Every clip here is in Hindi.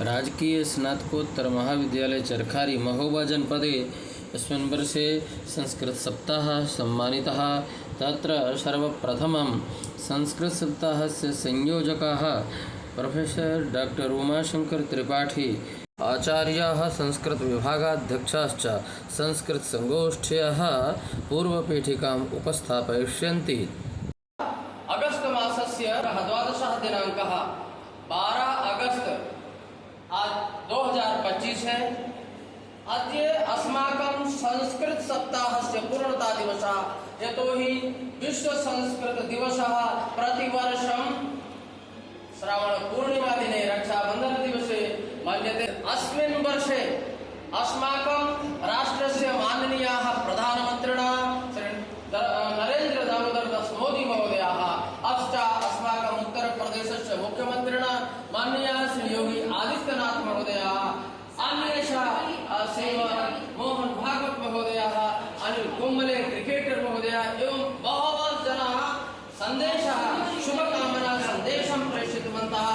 राजकीय स्नातकोत्तर महाविद्यालय चरखारी महोबा जनपदे अस्मिन् वर्षे संस्कृतसप्ताहः सम्मानितः। तत्र सर्वप्रथमं संस्कृतसप्ताहस्य संयोजकाः प्रोफेसर डॉक्टर उमाशंकर त्रिपाठी आचार्याः संस्कृतविभागाध्यक्षाश्च संस्कृतसंगोष्ठ्याः पूर्वपीठिकाम् उपस्थापयिष्यन्ति। अगस्त मासस्य 12 दिनाङ्कः 12 अगस्त आज 2025 है। अद्य अस्माकं संस्कृत सप्ताहस्य पूर्णता दिवसः। यतोहि विश्व संस्कृत दिवसः प्रतिवर्षं श्रावण पूर्णिमा दिने रक्षाबंधन दिवसे मन्यते। अस्मिन् वर्षे अस्माकं राष्ट्रस्य माननीयाः प्रधानमन्त्रिणः नरेन्द्र दामोदर दास मोदी महोदयाः अथ अस्माकम् उत्तरप्रदेशस्य मुख्यमन्त्रिणः माननीयः श्री योगी आदित्यनाथ महोदयाः, अन्येषां श्रीमान मोहन भागवत महोदयाः, अनिल कुंबले क्रिकेटर महोदयाः एवं बहवः जनाः सन्देशः शुभकामना सन्देशं प्रेषितवन्तः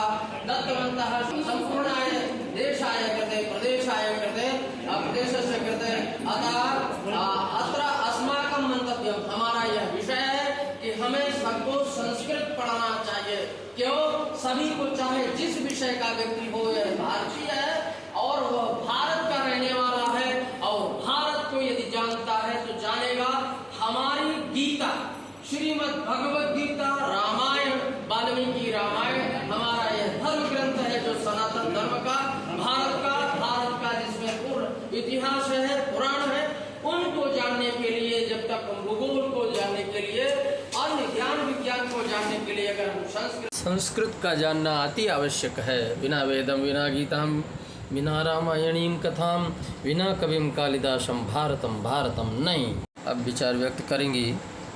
दत्तवन्तः। सम्पूर्णाय देशाय कृते प्रदेशाय कृते प्रदेशस्य कृते अत्र अस्माकं मंतव्यं हमारा यह विषय है कि हमें सबको संस्कृत पढ़ना चाहिए। क्यों? सभी को चाहे जिस विषय का व्यक्ति हो, यह भारतीय है और वह भारत का रहने वाला है और भारत को यदि जानता है तो जानेगा हमारी गीता, श्रीमद् भगवद गीता, रामायण, वाल्मीकि रामायण हमारा यह धर्म ग्रंथ है जो सनातन धर्म का भारत का जिसमें पूर्ण इतिहास है, पुराण है, उनको जानने के लिए, जब तक हम भूगोल को जानने के लिए, अन्य ज्ञान विज्ञान को जानने के लिए अगर हम संस्कृत का जानना अति आवश्यक है। बिना वेदम बिना गीताम बिना रामायणीं कथाम बिना कविम कालिदासम भारतम भारतम नहीं। अब विचार व्यक्त करेंगी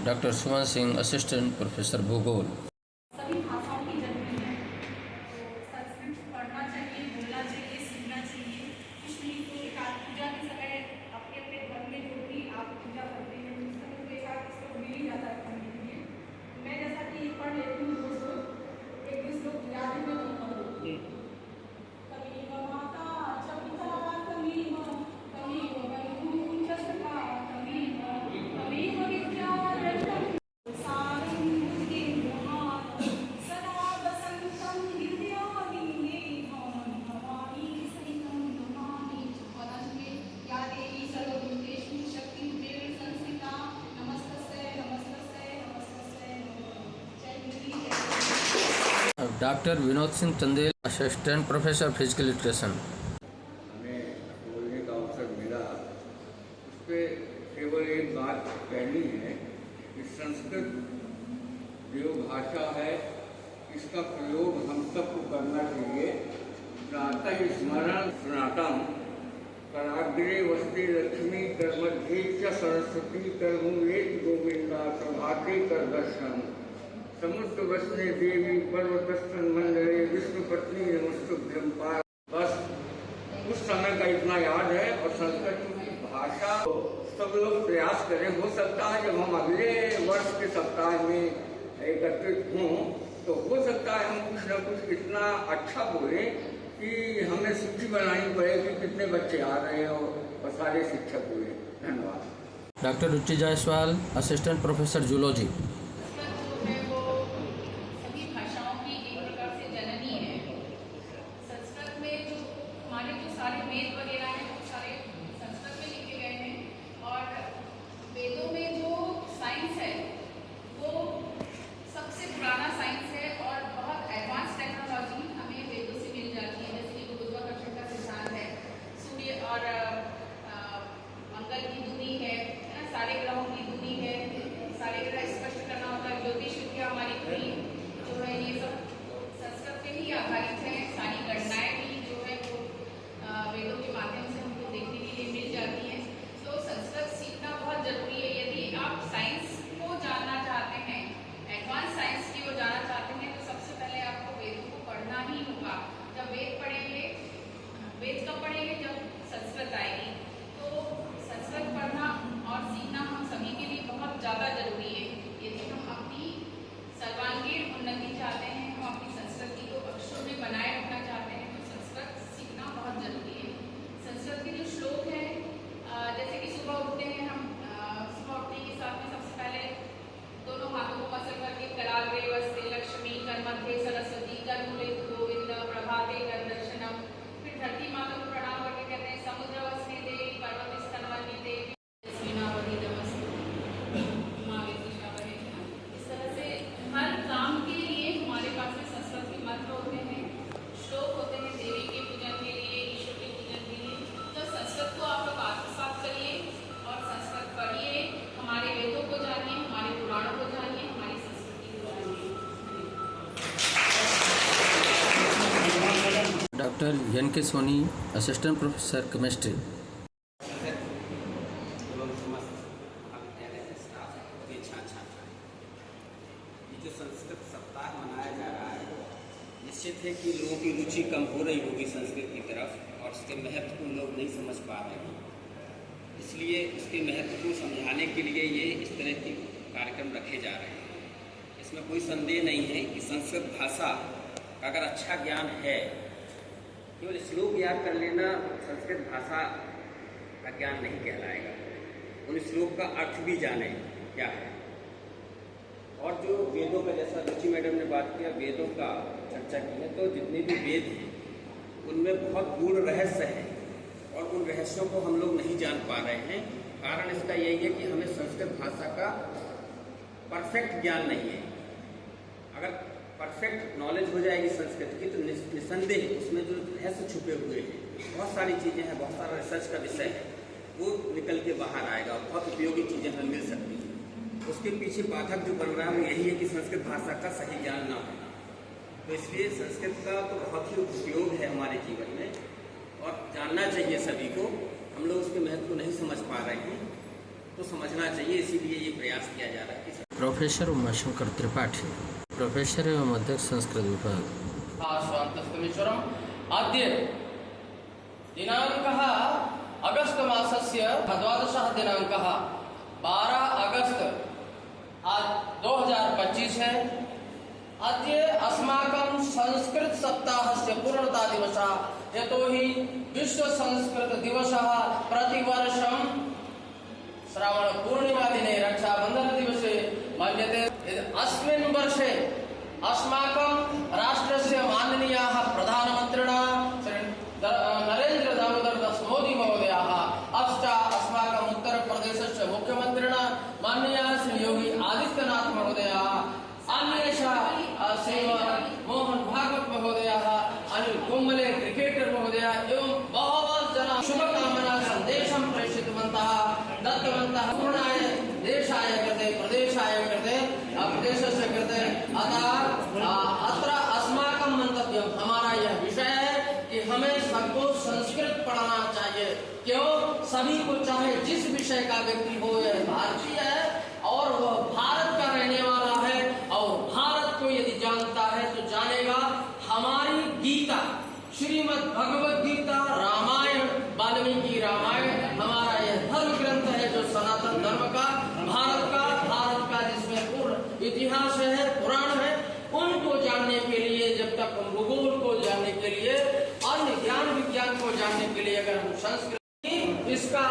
डॉक्टर सुमन सिंह, असिस्टेंट प्रोफेसर भूगोल। सभी भाषाओं की जननी है, तो संस्कृत पढ़ना चाहिए, बोलना चाहिए, सीखना चाहिए। इसलिए तो एक आध पूजा के समय अपने अपने घर में जो भी आप पूजा करते हैं उस समय तो एक आध पुस्तक मिल ही जाता है पढ़ने के लिए। मैं जैसा कि पढ़ लेती हूँ दोस्तों, एक दो श्लोक याद है, मैं नहीं पढ़ूँगी। कभी माता चपिता कभी कभी बंधु चस्का कभी कभी विद्यारण्यम सारं बुद्धि महान सदा बसंतं विद्यादिने भवानी सहितं नमामि। वदन्ते या देवी सर्वभूतेषु शक्तिरूपेण संस्थिता नमस्तस्यै नमस्तस्यै नमस्तस्यै नमो। जय हिंद जय। Doctor Vinod Singh Chandel, assistant professor physical education. हमें बोलने का अवसर मिला, उस पर केवल एक बात कहनी है कि संस्कृत जो भाषा है इसका प्रयोग हम सबको करना चाहिए। प्रातः स्मरण स्नातम कराग्रे वस्ते लक्ष्मी कर्मध्ये च सरस्वती कर्मुवेद गोविंदा प्रभाते कर दर्शन समुद्र वसने देवी पर्वतस्थन मंडले विष्णु पत्नी नमस्तुभ्यं पार। बस उस समय का इतना याद है। और संस्कृत की भाषा तो सब लोग प्रयास करें। हो सकता है जब हम अगले वर्ष के सप्ताह में एकत्रित हों तो हो सकता है हम कुछ न कुछ इतना अच्छा बोलें कि हमें सूची बनानी पड़ेगी कितने बच्चे आ रहे हैं और सारे शिक्षक हुए। धन्यवाद। डॉक्टर रुचि जायसवाल, असिस्टेंट प्रोफेसर जूलॉजी। सारे वेद वगैरह हैं वो सारे संस्कृत में लिखे गए हैं और वेदों में जो साइंस है वो सबसे पुराना साइंस है और बहुत एडवांस टेक्नोलॉजी हमें वेदों से मिल जाती है। जैसे कि गुरुत्वाकर्षण का सिद्धांत है, सूर्य और मंगल की दूरी है ना, सारे ग्रहों की दूरी है, सारे ग्रह स्पष्ट करना होता है। ज्योतिष विद्या हमारी पूरी जो है ये सब संस्कृत पे ही आधारित है। सारी गणनाएं भी जो है वो वेदों के माध्यम से हमको देखने के लिए मिल जाती है। तो संस्कृत सीखना बहुत जरूरी है। यदि आप साइंस को एन के सोनी, असिस्टेंट प्रोफेसर केमिस्ट्री। एवं समस्त महाविद्यालय के स्टाफ के छात्र छात्राएं, ये जो संस्कृत सप्ताह मनाया जा रहा है, निश्चित है कि लोगों की रुचि कम हो रही होगी संस्कृत की तरफ और उसके महत्व को लोग नहीं समझ पा रहे हैं। इसलिए उसके महत्व को समझाने के लिए ये इस तरह के कार्यक्रम रखे जा रहे हैं। इसमें कोई संदेह नहीं है कि संस्कृत भाषा का अगर अच्छा ज्ञान है, केवल श्लोक याद कर लेना संस्कृत भाषा का ज्ञान नहीं कहलाएगा। उन श्लोक का अर्थ भी जाने क्या है। और जो वेदों का, जैसा रुचि मैडम ने बात किया, वेदों का चर्चा की है, तो जितने भी वेद हैं उनमें बहुत गूढ़ रहस्य है और उन रहस्यों को हम लोग नहीं जान पा रहे हैं। कारण इसका यही है कि हमें संस्कृत भाषा का परफेक्ट ज्ञान नहीं है। अगर परफेक्ट नॉलेज हो जाएगी संस्कृत की तो निसंदेह उसमें जो रहस्य छुपे हुए हैं, बहुत सारी चीज़ें हैं, बहुत सारा रिसर्च का विषय है, वो निकल के बाहर आएगा और बहुत उपयोगी चीज़ें हमें मिल सकती हैं। उसके पीछे बाधक जो बन रहा है वो यही है कि संस्कृत भाषा का सही ज्ञान ना होना। तो इसलिए संस्कृत का तो बहुत ही उपयोग है हमारे जीवन में और जानना चाहिए सभी को। हम लोग उसके महत्व को नहीं समझ पा रहे हैं, तो समझना चाहिए, इसीलिए ये प्रयास किया जा रहा है। प्रोफेसर उमाशंकर त्रिपाठी, प्रोफेसर एवं अध्यक्ष संस्कृत विभाग। स्वान्तस्तमीश्वरम् अद्य दिनाङ्कः अगस्त मासस्य 12 दिनाङ्कः 12 अगस्त आज 2025 है। अद्य अस्माकं संस्कृत सप्ताहस्य पूर्णता दिवसः, यतोहि विश्व संस्कृत दिवसः प्रतिवर्षं श्रावण पूर्णिमा दिने रक्षाबंधन दिवसे मन्यते। अस्मिन् वर्षे अस्माकं राष्ट्रस्य माननीयाः प्रधानमन्त्रिणा श्री नरेन्द्र दामोदर दास मोदी महोदयाः अपश्च अस्माकम् उत्तरप्रदेशस्य मुख्यमन्त्रिणा माननीयाः श्री योगी आदित्यनाथ महोदयाः, अन्येषां श्रीमान मोहन भागवत महोदयाः, अनिल कुंबले क्रिकेटर महोदयाः एवं बहवः जनाः शुभकामना सन्देशं प्रेषितवन्तः दत्तवन्तः पूर्णाय देशाय कृते प्रदेशाय कृते प्रदेशस्य कृते। अतः अत्र अस्माकं मंतव्यं, हमारा यह विषय है कि हमें सबको संस्कृत पढ़ना चाहिए। क्यों? सभी को, चाहे जिस विषय का व्यक्ति हो, यह भारतीय है और वह भारत का रहने वाला है और भारत को यदि जानता है तो जानेगा हमारी गीता, श्रीमद् भगवद गीता, रामायण, वाल्मीकि रामायण हमारा यह धर्म ग्रंथ है जो सनातन धर्म का, भारत का जिसमें पूर्ण इतिहास है, पुराण है, उनको जानने के लिए, जब तक हम भूगोल को जानने के लिए, अन्य ज्ञान विज्ञान को जानने के लिए अगर हम संस्कृत इसका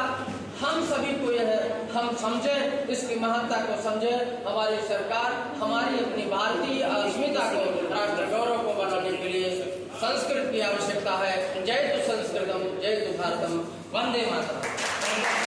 हम सभी को यह हम समझे, इसकी महत्ता को समझे, हमारी सरकार हमारी अपनी भारतीय अस्मिता को, राष्ट्र गौरव को बढ़ाने के लिए संस्कृत की आवश्यकता है। जय तु संस्कृतम, जय तु भारतम, वंदे मातरम।